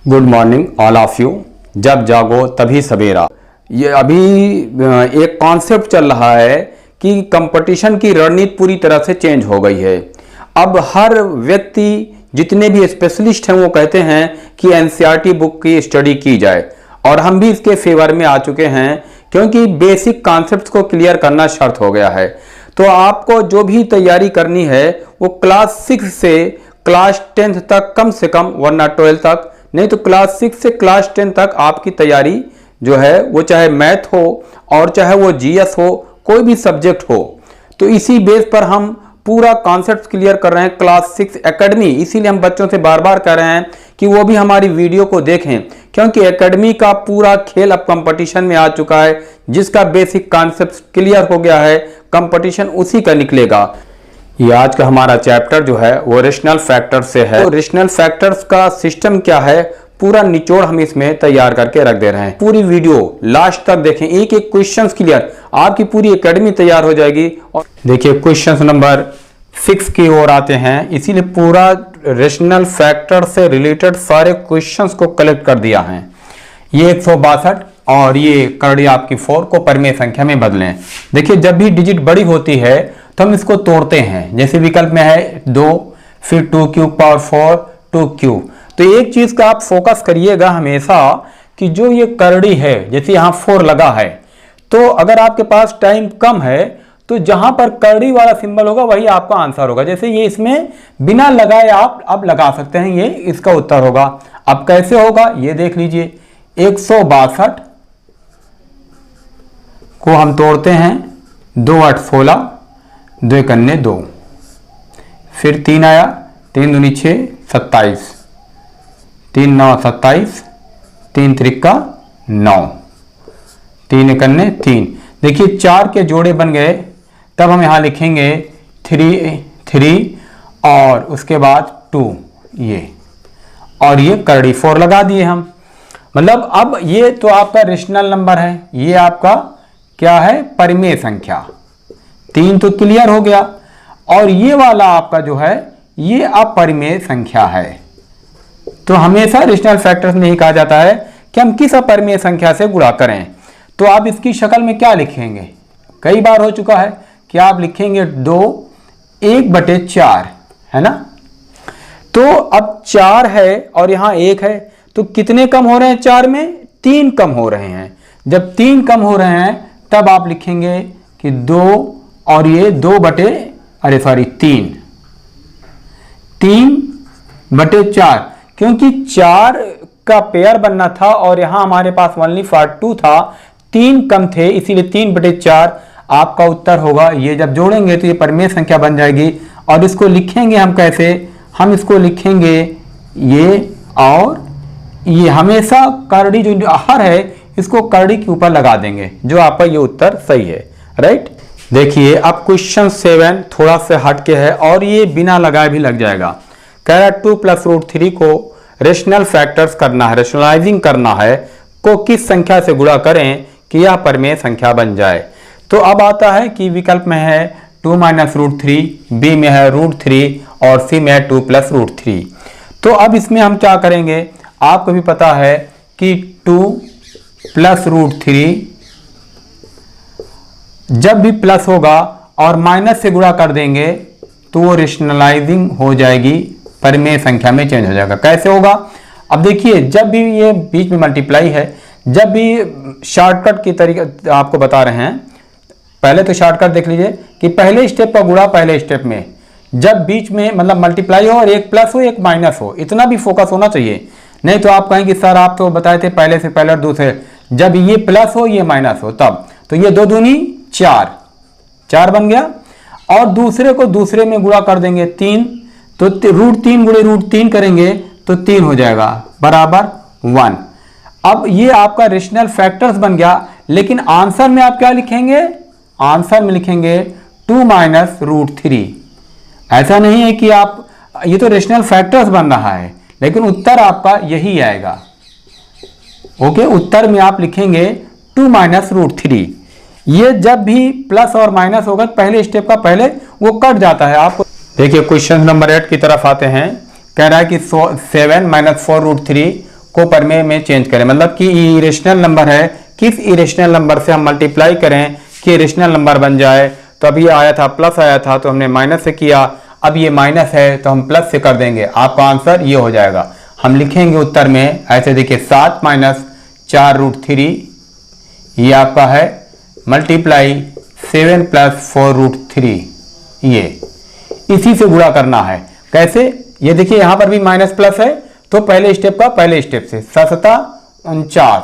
Good morning all of you. जब जागो तभी सवेरा। ये अभी एक कॉन्सेप्ट चल रहा है कि कंपटीशन की रणनीति पूरी तरह से चेंज हो गई है। अब हर व्यक्ति, जितने भी स्पेशलिस्ट हैं, वो कहते हैं कि एनसीईआरटी बुक की स्टडी की जाए, और हम भी इसके फेवर में आ चुके हैं क्योंकि बेसिक कॉन्सेप्ट्स को क्लियर करना शर्त हो गया है। तो आपको जो भी तैयारी करनी है वो क्लास 6 से क्लास 10 तक कम से कम, वरना 12 तक, नहीं तो क्लास 6 से क्लास 10 तक आपकी तैयारी जो है वो चाहे मैथ हो और चाहे वो जीएस हो, कोई भी सब्जेक्ट हो, तो इसी बेस पर हम पूरा कॉन्सेप्ट क्लियर कर रहे हैं क्लास 6 एकेडमी। इसीलिए हम बच्चों से बार बार कह रहे हैं कि वो भी हमारी वीडियो को देखें, क्योंकि एकेडमी का पूरा खेल अब कंपटीशन में आ चुका है। जिसका बेसिक कॉन्सेप्ट क्लियर हो गया है, कंपटीशन उसी का निकलेगा। ये आज का हमारा चैप्टर जो है वो रेशनल फैक्टर से है। तो रेशनल फैक्टर्स का सिस्टम क्या है, पूरा निचोड़ हम इसमें तैयार करके रख दे रहे हैं। पूरी वीडियो लास्ट तक देखें, एक एक क्वेश्चंस क्लियर, आपकी पूरी एकेडमी तैयार हो जाएगी। और देखिए क्वेश्चन नंबर 6 की ओर आते हैं। इसीलिए पूरा रेशनल फैक्टर से रिलेटेड सारे क्वेश्चंस को कलेक्ट कर दिया है। ये 162 और ये करड़ी आपकी 4 को परिमेय संख्या में बदलें। देखिए जब भी डिजिट बड़ी होती है तो हम इसको तोड़ते हैं। जैसे विकल्प में है 2, फिर 2 क्यूब पावर 4, 2 क्यूब। तो एक चीज का आप फोकस करिएगा हमेशा कि जो ये करड़ी है, जैसे यहाँ 4 लगा है, तो अगर आपके पास टाइम कम है तो जहां पर करड़ी वाला सिंबल होगा वही आपका आंसर होगा। जैसे ये इसमें बिना लगाए आप अब लगा सकते हैं, ये इसका उत्तर होगा। अब कैसे होगा ये देख लीजिए। 162 को हम तोड़ते हैं, 2 8 16, 2 कन्ने 2, फिर 3 आया, 3 दूनी 6 27, 3 9 27, 3 त्रिका 9, 3 कन्ने 3। देखिए 4 के जोड़े बन गए, तब हम यहां लिखेंगे 3 और उसके बाद 2, ये और ये करड़ी 4 लगा दिए हम। मतलब अब ये तो आपका रेशनल नंबर है, ये आपका क्या है, परिमेय संख्या। 3 तो क्लियर हो गया, और ये वाला आपका जो है ये अपरिमेय संख्या है। तो हमेशा रेशनल फैक्टर्स में ही कहा जाता है कि हम किस अपरिमेय संख्या से गुणा करें। तो आप इसकी शक्ल में क्या लिखेंगे, कई बार हो चुका है कि आप लिखेंगे 2 1/4, है ना। तो अब 4 है और यहां 1 है, तो कितने कम हो रहे हैं 4 में, 3 कम हो रहे हैं। जब 3 कम हो रहे हैं तब आप लिखेंगे कि 2 और ये 3/4, क्योंकि 4 का पेयर बनना था और यहां हमारे पास ओनली पार्ट 2 था, 3 कम थे, इसीलिए 3/4 आपका उत्तर होगा। ये जब जोड़ेंगे तो ये परिमेय संख्या बन जाएगी। और इसको लिखेंगे हम कैसे, हम इसको लिखेंगे ये, और ये हमेशा करड़ी जो हर है इसको करड़ी के ऊपर लगा देंगे, जो आपका ये उत्तर सही है, राइट। देखिए अब क्वेश्चन 7 थोड़ा सा हटके है और ये बिना लगाए भी लग जाएगा। कह रहा 2 + √3 को रेशनल फैक्टर्स करना है, रेशनलाइजिंग करना है, को किस संख्या से गुणा करें कि यह परिमेय संख्या बन जाए। तो अब आता है कि विकल्प में है 2 - √3, बी में है √3 और सी में है 2 + √3। तो अब इसमें हम क्या करेंगे, आपको भी पता है कि 2 + √3 जब भी प्लस होगा और माइनस से गुणा कर देंगे तो वो रेशनलाइजिंग हो जाएगी, परिमेय संख्या में चेंज हो जाएगा। कैसे होगा, अब देखिए जब भी ये बीच में मल्टीप्लाई है, जब भी शॉर्टकट की तरीके आपको बता रहे हैं, पहले तो शॉर्टकट देख लीजिए कि पहले स्टेप का गुणा पहले स्टेप में, जब बीच में मतलब मल्टीप्लाई हो और एक प्लस हो एक माइनस हो, इतना भी फोकस होना चाहिए। नहीं तो आप कहेंगे सर आप तो बताए थे पहले से पहले और दूसरे, जब ये प्लस हो ये माइनस हो तब। तो ये 2 दूनी 4 बन गया, और दूसरे को दूसरे में गुणा कर देंगे 3, तो √3 × √3 करेंगे तो 3 हो जाएगा बराबर 1। अब ये आपका रेशनल फैक्टर्स बन गया, लेकिन आंसर में आप क्या लिखेंगे, आंसर में लिखेंगे 2 - √3। ऐसा नहीं है कि आप, ये तो रेशनल फैक्टर्स बन रहा है लेकिन उत्तर आपका यही आएगा। ओके, उत्तर में आप लिखेंगे 2 - √3। ये जब भी प्लस और माइनस होगा पहले स्टेप का पहले वो कट जाता है। आपको देखिए क्वेश्चन नंबर 8 की तरफ आते हैं। कह रहा है कि 7 - 4√3 को परमेय में चेंज करें, मतलब कि इरेशनल नंबर है, किस इरेशनल नंबर से हम मल्टीप्लाई करें कि इरेशनल नंबर बन जाए। तो अभी आया था प्लस आया था तो हमने माइनस से किया, अब ये माइनस है तो हम प्लस से कर देंगे, आपका आंसर ये हो जाएगा। हम लिखेंगे उत्तर में ऐसे, देखिए 7 माइनस 4√3, ये आपका है मल्टीप्लाई 7 प्लस 4√3, ये इसी से गुणा करना है। कैसे, ये देखिए यहां पर भी माइनस प्लस है तो पहले स्टेप का पहले स्टेप से 7×7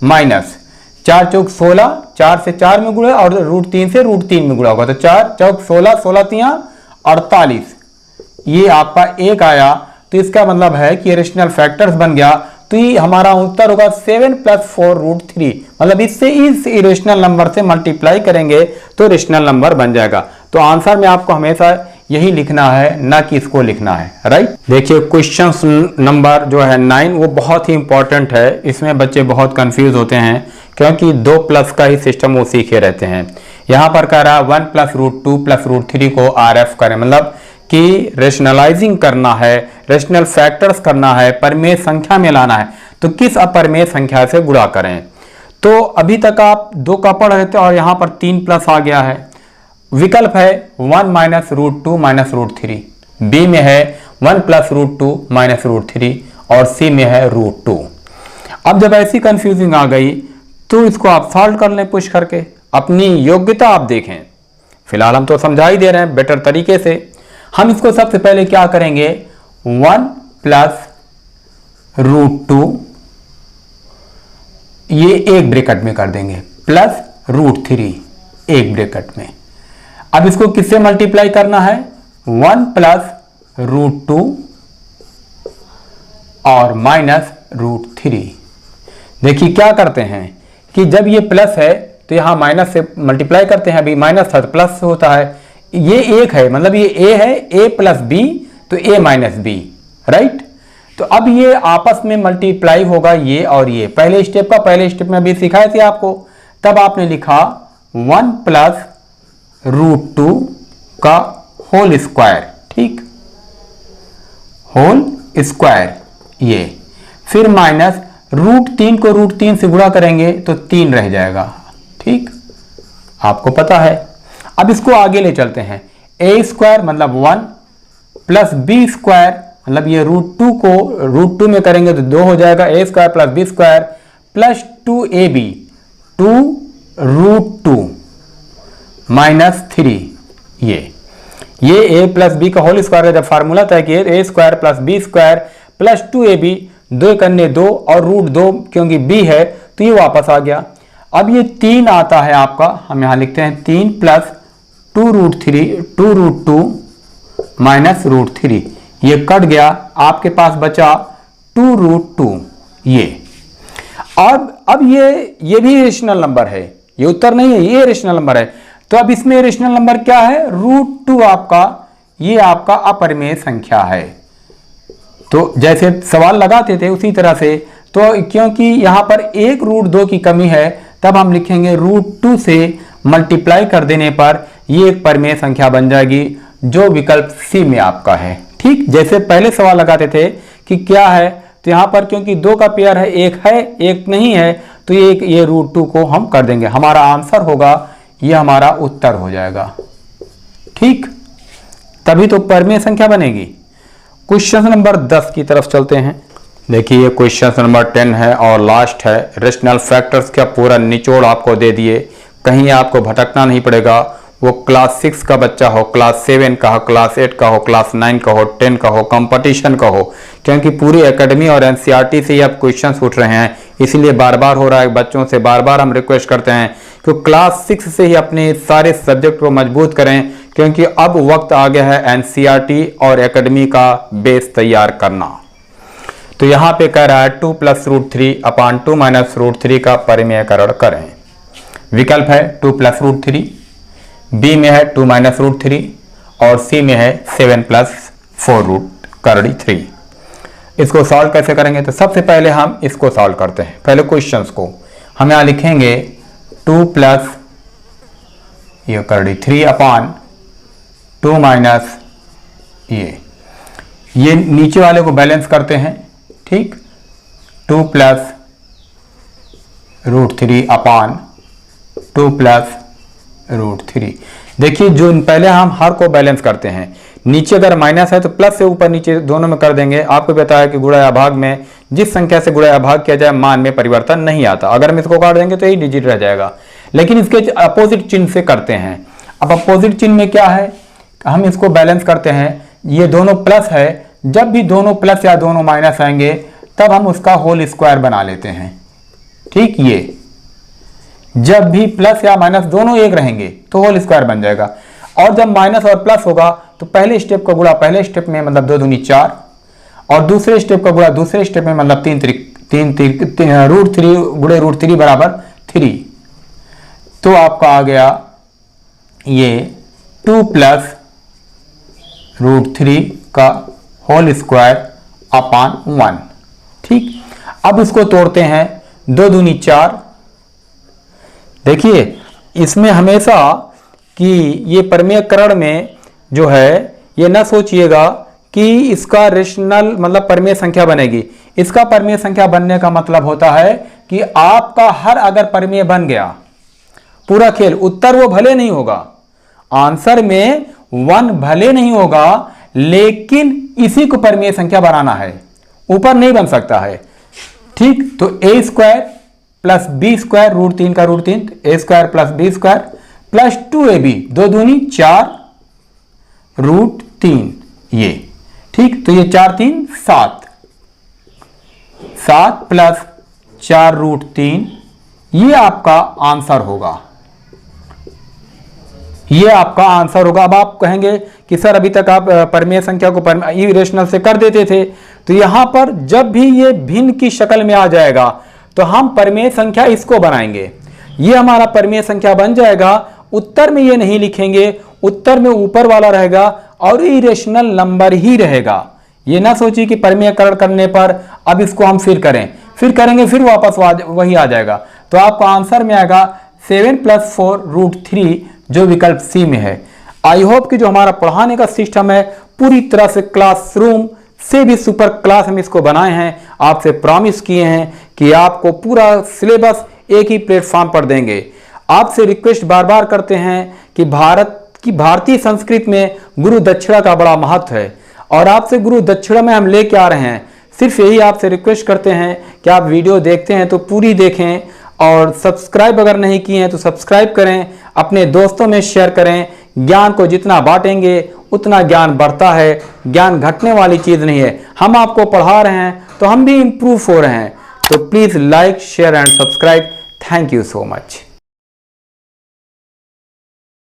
माइनस 4 चौक 16, 4 से 4 में गुणा और √3 से √3 में गुणा होगा, तो 4 चौक 16, 16 तियां 48, ये आपका 1 आया। तो इसका मतलब है कि रेशनल फैक्टर्स बन गया, तो ये हमारा उत्तर होगा 7 + 4√3, मतलब इससे इस इरेशनल नंबर से मल्टीप्लाई करेंगे तो रेशनल नंबर बन जाएगा। तो आंसर में आपको हमेशा यही लिखना है, ना कि इसको लिखना है, राइट। देखिए क्वेश्चन नंबर जो है 9 वो बहुत ही इंपॉर्टेंट है, इसमें बच्चे बहुत कंफ्यूज होते हैं क्योंकि 2 प्लस का ही सिस्टम वो सीखे रहते हैं। यहाँ पर कह रहा है 1 + √2 + √3 को RF करें, मतलब कि रेशनलाइजिंग करना है, रेशनल फैक्टर्स करना है, परमेय संख्या में लाना है, तो किस अपरमेय संख्या से गुणा करें। तो अभी तक आप 2 का पढ़ रहे थे और यहाँ पर 3 प्लस आ गया है। विकल्प है 1 - √2 - √3, बी में है 1 + √2 - √3 और सी में है √2। अब जब ऐसी कंफ्यूजिंग आ गई तो इसको आप सॉल्व कर लें, पुश करके अपनी योग्यता आप देखें। फिलहाल हम तो समझा ही दे रहे हैं बेटर तरीके से। हम इसको सबसे पहले क्या करेंगे, 1 + √2 ये एक ब्रैकेट में कर देंगे, प्लस √3 एक ब्रैकेट में। अब इसको किससे मल्टीप्लाई करना है, 1 + √2 और माइनस √3। देखिए क्या करते हैं कि जब ये प्लस है तो यहां माइनस से मल्टीप्लाई करते हैं, अभी माइनस था तो प्लस होता है। ये एक है, मतलब ये a है, a + b तो a - b, राइट। तो अब ये आपस में मल्टीप्लाई होगा, ये और ये पहले स्टेप का पहले स्टेप में अभी सिखाए थे आपको। तब आपने लिखा 1 + √2 का होल स्क्वायर, ठीक, होल स्क्वायर, ये फिर माइनस √3 को √3 से गुणा करेंगे तो 3 रह जाएगा, ठीक, आपको पता है। अब इसको आगे ले चलते हैं, a² मतलब 1 + b² मतलब ये √2 को √2 में करेंगे तो 2 हो जाएगा, a² + b² + 2ab 2 √2 - 3, ये a + b का होल स्क्वायर का जब फार्मूला था कि a² + b² + 2ab 2 करने 2 और √2 क्योंकि b है तो ये वापस आ गया। अब ये 3 आता है आपका, हम यहां लिखते हैं 3 + 2 √2 - √3, ये कट गया, आपके पास बचा 2 √2 ये। अब ये भी रेशनल नंबर है, ये उत्तर नहीं है, ये रेशनल नंबर है। तो अब इसमें रेशनल नंबर क्या है, √2 आपका, ये आपका अपरिमेय संख्या है। तो जैसे सवाल लगाते थे उसी तरह से, तो क्योंकि यहां पर एक √2 की कमी है तब हम लिखेंगे √2 से मल्टीप्लाई कर देने पर ये एक परिमेय संख्या बन जाएगी, जो विकल्प सी में आपका है, ठीक। जैसे पहले सवाल लगाते थे कि क्या है, तो यहां पर क्योंकि 2 का पेयर है, एक नहीं है, तो ये √2 को हम कर देंगे, हमारा आंसर होगा, ये हमारा उत्तर हो जाएगा, ठीक। तभी तो परिमेय संख्या बनेगी। क्वेश्चन नंबर 10 की तरफ चलते हैं। देखिए ये क्वेश्चन नंबर 10 है और लास्ट है। रेशनल फैक्टर्स का पूरा निचोड़ आपको दे दिए, कहीं आपको भटकना नहीं पड़ेगा। वो क्लास 6 का बच्चा हो, क्लास 7 का हो, क्लास 8 का हो, क्लास 9 का हो, 10 का हो, कंपटीशन का हो, क्योंकि पूरी एकेडमी और एनसीईआरटी से ही अब क्वेश्चन उठ रहे हैं, इसलिए बार बार हो रहा है। बच्चों से बार बार हम रिक्वेस्ट करते हैं कि क्लास 6 से ही अपने सारे सब्जेक्ट को मजबूत करें, क्योंकि अब वक्त आ गया है एनसीईआरटी और एकेडमी का बेस तैयार करना। तो यहाँ पे कह रहा है 2 + √3/2 - √3 का परिमेयकरण करें। विकल्प है 2 + √3, बी में है 2 - √3 और सी में है 7 + 4√3। इसको सॉल्व कैसे करेंगे, तो सबसे पहले हम इसको सॉल्व करते हैं। पहले क्वेश्चंस को हम यहाँ लिखेंगे 2 + ये 3/2 - ये नीचे वाले को बैलेंस करते हैं, ठीक। 2 प्लस √3 अपान 2 प्लस √3। देखिए जो पहले हम हर को बैलेंस करते हैं, नीचे अगर माइनस है तो प्लस से ऊपर नीचे दोनों में कर देंगे। आपको पता है कि गुणा या भाग में जिस संख्या से गुणा या भाग किया जाए मान में परिवर्तन नहीं आता। अगर हम इसको काट देंगे तो यही डिजिट रह जाएगा, लेकिन इसके अपोजिट चिन्ह से करते हैं। अब अपोजिट चिन्ह में क्या है, हम इसको बैलेंस करते हैं। ये दोनों प्लस है, जब भी दोनों प्लस या दोनों माइनस आएंगे तब हम उसका होल स्क्वायर बना लेते हैं। ठीक, ये जब भी प्लस या माइनस दोनों एक रहेंगे तो होल स्क्वायर बन जाएगा। और जब माइनस और प्लस होगा तो पहले स्टेप का गुणा पहले स्टेप में मतलब 2 दूनी 4, और दूसरे स्टेप का गुणा दूसरे स्टेप में मतलब 3 √3 गुणे √3 बराबर 3। तो आपका आ गया ये 2 प्लस √3 का होल स्क्वायर अपान 1। ठीक, अब इसको तोड़ते हैं, 2 दूनी 4। देखिए इसमें हमेशा कि ये परमेयकरण में जो है ये ना सोचिएगा कि इसका रेशनल मतलब परमेय संख्या बनेगी। इसका परमेय संख्या बनने का मतलब होता है कि आपका हर अगर परमेय बन गया पूरा खेल, उत्तर वो भले नहीं होगा, आंसर में 1 भले नहीं होगा, लेकिन इसी को परमेय संख्या बनाना है, ऊपर नहीं बन सकता है। ठीक, तो a² प्लस b² √3 का √3, a² plus b² plus 2ab 2 दूनी 4 √3 ये। ठीक, तो ये 4 3 7 7 प्लस 4 √3 ये आपका आंसर होगा, ये आपका आंसर होगा। अब आप कहेंगे कि सर अभी तक आप परमेय संख्या को इरेशनल से कर देते थे, तो यहां पर जब भी ये भिन्न की शक्ल में आ जाएगा तो हम परमेय संख्या इसको बनाएंगे, ये हमारा परमेय संख्या बन जाएगा। उत्तर में ये नहीं लिखेंगे, उत्तर में ऊपर वाला रहेगा और इरेशनल नंबर ही रहेगा। ये ना सोचिए कि परमेयकरण करने पर अब इसको हम फिर करेंगे फिर वापस वही आ जाएगा। तो आपका आंसर में आएगा 7 + 4 √3 जो विकल्प सी में है। आई होप कि जो हमारा पढ़ाने का सिस्टम है पूरी तरह से क्लासरूम से भी सुपर क्लास हम इसको बनाए हैं। आपसे प्रॉमिस किए हैं कि आपको पूरा सिलेबस एक ही प्लेटफॉर्म पर देंगे। आपसे रिक्वेस्ट बार बार करते हैं कि भारतीय संस्कृति में गुरु दक्षिणा का बड़ा महत्व है, और आपसे गुरु दक्षिणा में हम लेके आ रहे हैं। सिर्फ यही आपसे रिक्वेस्ट करते हैं कि आप वीडियो देखते हैं तो पूरी देखें, और सब्सक्राइब अगर नहीं किए हैं तो सब्सक्राइब करें, अपने दोस्तों में शेयर करें। ज्ञान को जितना बांटेंगे उतना ज्ञान बढ़ता है, ज्ञान घटने वाली चीज़ नहीं है। हम आपको पढ़ा रहे हैं तो हम भी इम्प्रूव हो रहे हैं। तो please like share and subscribe. Thank you so much.